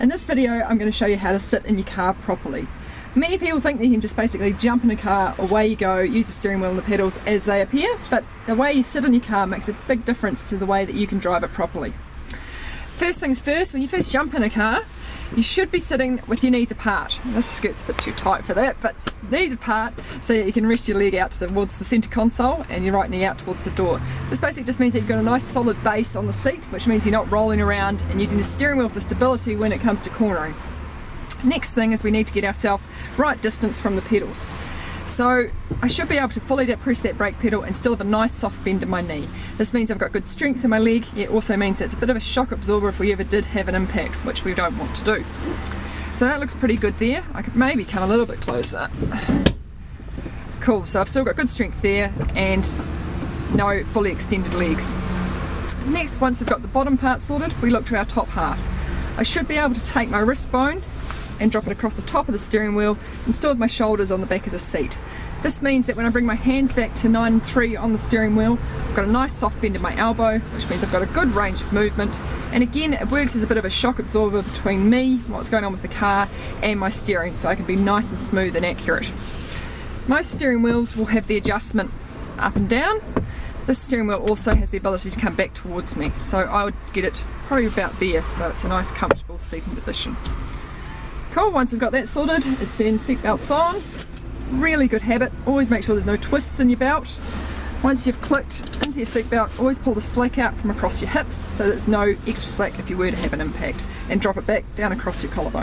In this video I'm going to show you how to sit in your car properly. Many people think that you can just basically jump in a car, away you go, use the steering wheel and the pedals as they appear, but the way you sit in your car makes a big difference to the way that you can drive it properly. First things first, when you first jump in a car, you should be sitting with your knees apart. This skirt's a bit too tight for that, but knees apart so you can rest your leg out towards the centre console and your right knee out towards the door. This basically just means that you've got a nice solid base on the seat, which means you're not rolling around and using the steering wheel for stability when it comes to cornering. Next thing is we need to get ourselves right distance from the pedals. So I should be able to fully press that brake pedal and still have a nice soft bend in my knee. This means I've got good strength in my leg. It also means that it's a bit of a shock absorber if we ever did have an impact, which we don't want to do. So that looks pretty good there. I could maybe come a little bit closer. Cool, so I've still got good strength there and no fully extended legs. Next, once we've got the bottom part sorted, we look to our top half. I should be able to take my wrist bone and drop it across the top of the steering wheel and still have my shoulders on the back of the seat. This means that when I bring my hands back to 9-3 on the steering wheel, I've got a nice soft bend in my elbow, which means I've got a good range of movement, and again it works as a bit of a shock absorber between me, what's going on with the car, and my steering, so I can be nice and smooth and accurate. Most steering wheels will have the adjustment up and down. This steering wheel also has the ability to come back towards me, so I would get it probably about there, so it's a nice comfortable seating position. Cool, once we've got that sorted, it's then seat belts on. Really good habit, always make sure there's no twists in your belt. Once you've clicked into your seat belt, always pull the slack out from across your hips so there's no extra slack if you were to have an impact, and drop it back down across your collarbone.